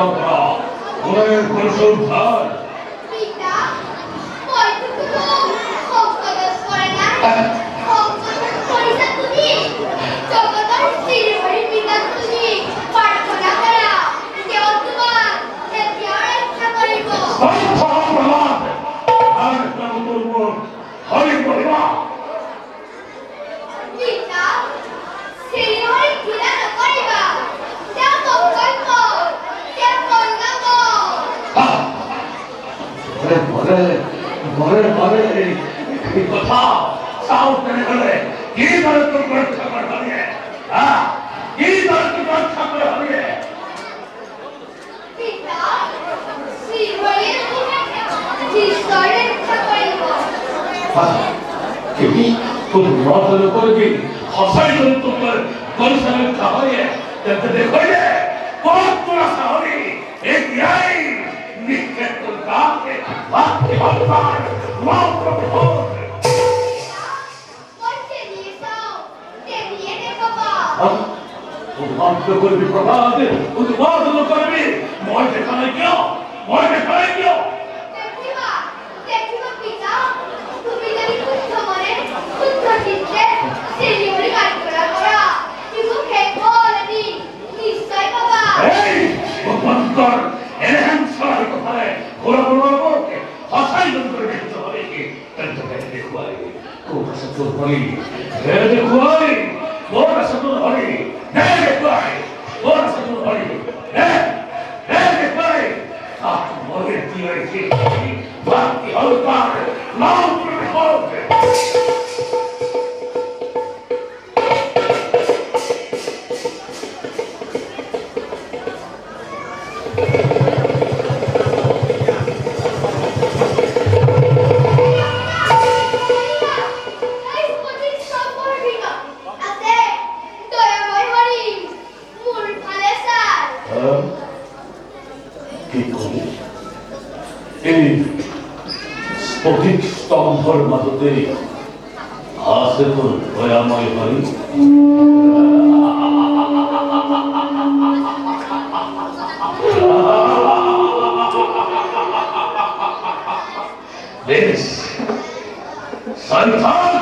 করা ওদের পরিশোধন পিতা কয়টুকু ভক্তদাস করে না ভক্তদাস করিছা তুমি জগতের শ্রীহরি পিতা তুমি প্রার্থনা করা কেউ তোমার হেতিয়ার ইচ্ছা করিব আর কাম করব হরি বলিবা পিতা শ্রীহরি খিলা করিবা কেউ সংকল্প কেউ কন্যাব ঘরে ঘরে ঘরে এই কথা সাউথ করে গেলে কি ধরে তোর রক্ষা করে হবে হ্যাঁ কি ধরে তোর রক্ষা করে হবে পিতা শ্রীহরির ঈশ্বরের ইচ্ছা করিব কি তোর মতল করবি হসাই তোর পরিশ্রমের খাওয়াইয়ে দেখতে দেখো রে কত তোরা সাহরি এক ইয়াই নিক্ষেপ তোর কাকে বাকি বাবার মাত্র ভোর বলতে দিয়েছো দেখিয়ে দেখবা উদ্ভান্ত করবি প্রভাত উদ্ভাবন করবি মই দেখাই কেউ দেখিবা পিতা তুমি যদি শুদ্ধ মনে শুদ্ধ চিত্তে শ্রীহরি কার্যকরা করা কিন্তু খেপলি নিশ্চয় পাবা এই উদ্ভান্তর এরকম সরাই কথায় ঘোরা বলকে হসাই করে দেখতে হবে কি তাকে দেখুয়াই কোটা সত্য হরি হে দেখুয়াই কোটা সত্য হরি হে দেখুয়াই কোটা সত্য হরি হে দেখুয়াই আহ মরে কি হয়েছে বাকি হলকার নাম করে হবে এই স্ফটিক স্তম্ভর মাঝতে আছে তোর দয়াময় হরি বেশ সন্তান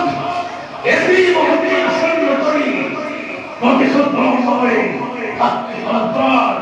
এমনি মহতি আসন্ন করি প্রতিশোধ ব্রহ্মে আত্মহত্যার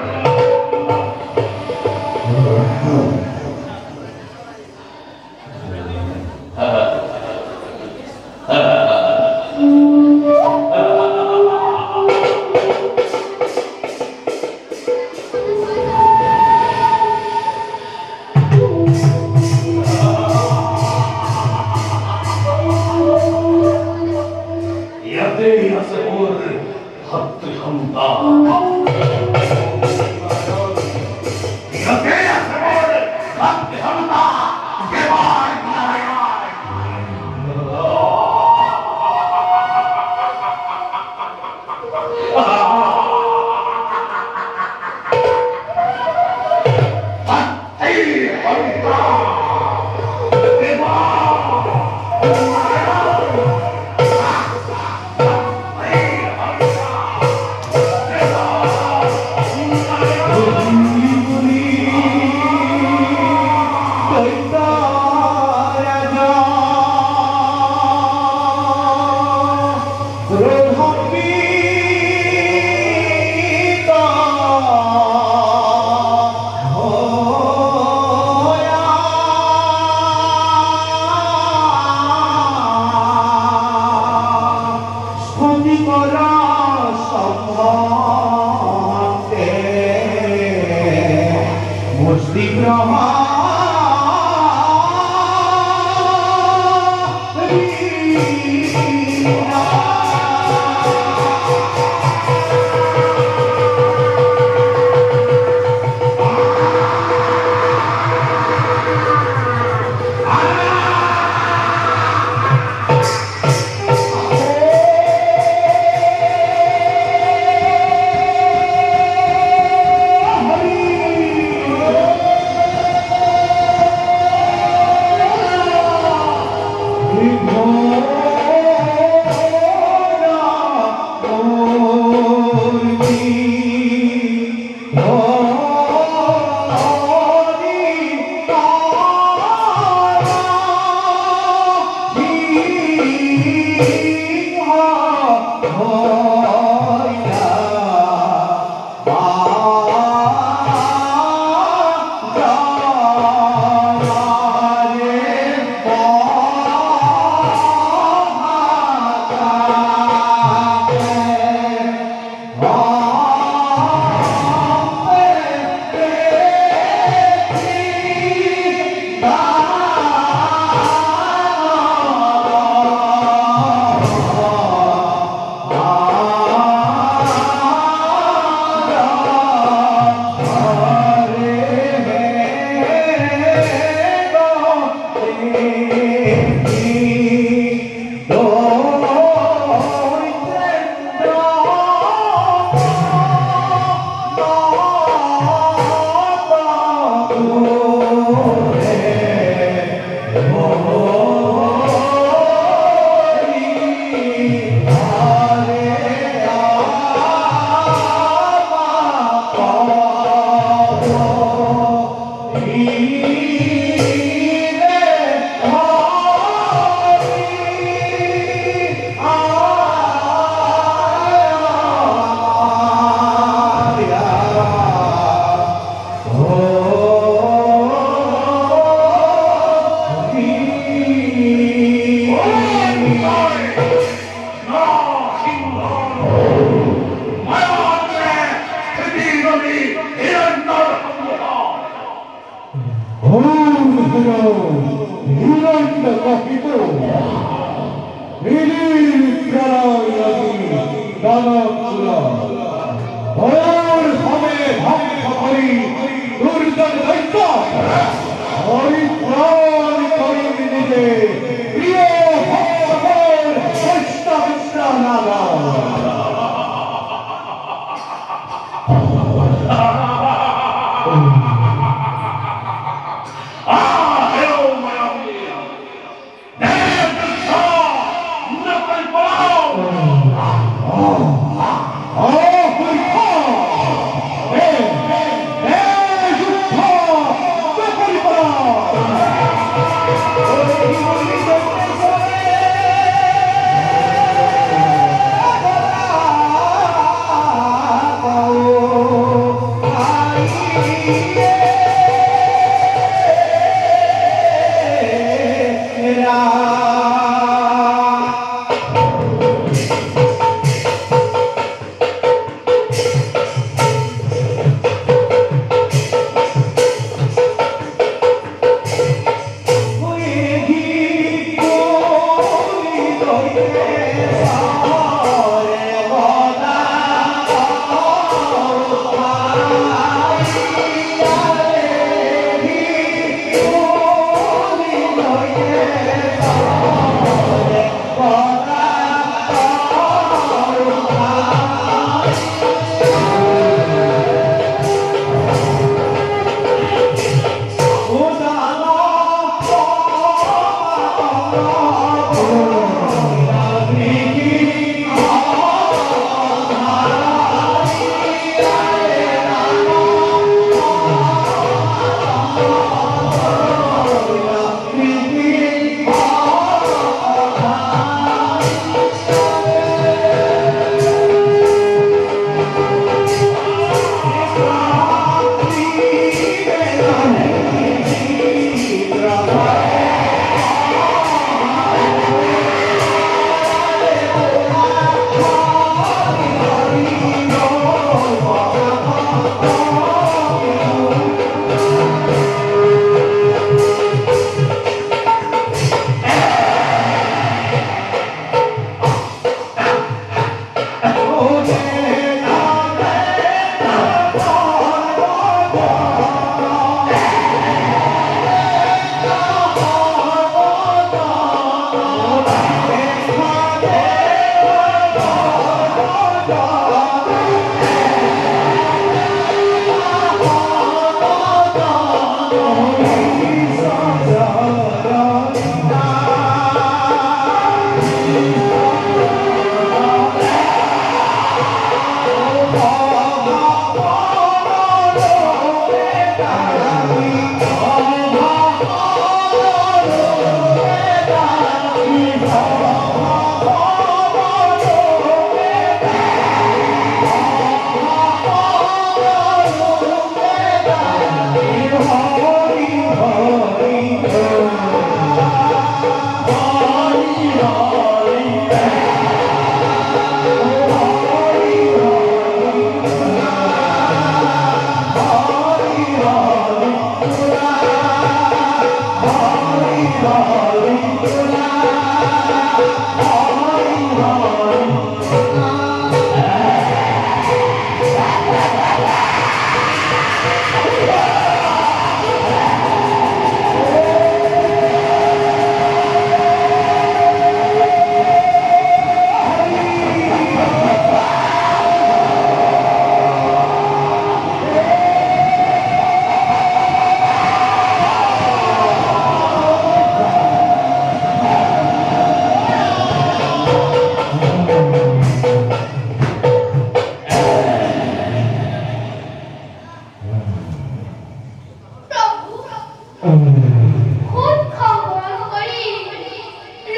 খুব খবর করি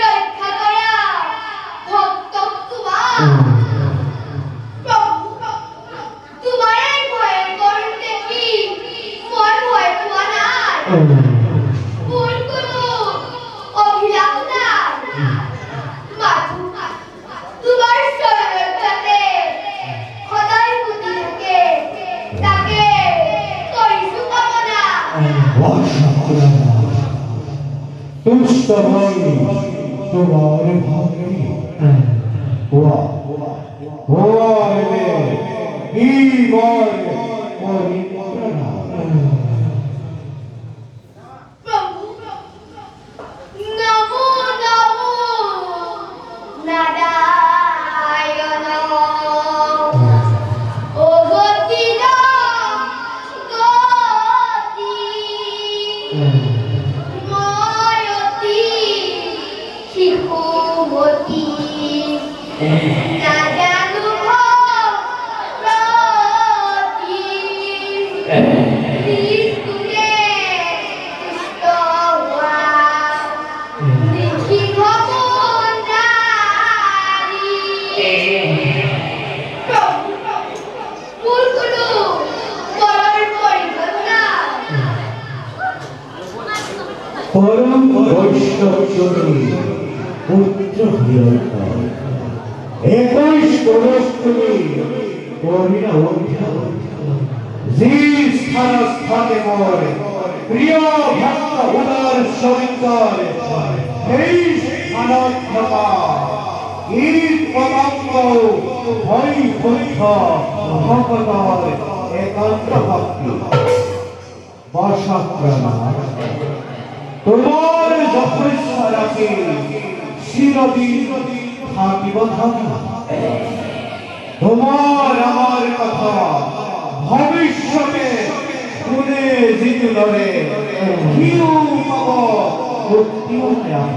রক্ষা করা ভক্ত তোমার তোমার এই ভয়ের করুণ দেখি মন ভয় পোয়া নাই ভুল কোনো অভিলাপ নাই মাথু তোমার সরলতাতে খোদাই বুদ্ধি থাকে তাকে করিসু কামনা তুষ্ট হই তোমার ভক্তি প্রভু নমো নমো নারায়ণ ও গতি গতি ময়তি শিশুমতি না জানু প্রতি নিষ্ঠুরে কৃষ্ট হওয়া নৃসিংহ নারী প্রভু মূল কোনো বলার পরিকল্পনা পরম বৈষ্ণবী পুত্র হিরণ্ময় 21 বরস তুমি করিনা অধ্যয়ন যে স্থানে মোর প্রিয় ভক্ত উদার সবিতর এই স্থানত্মকা ঈদ পতঙ্গ হই বুদ্ধ ভগবতর একান্ত ভক্তি বর্ষাক্রমা তোমার যথেচ্ছারাকে চিরদিন থাকিব ধন্য তোমার আমার কথা ভবিষ্যতে শুনে জিতলরে কিউ পাব মুক্তিও নেব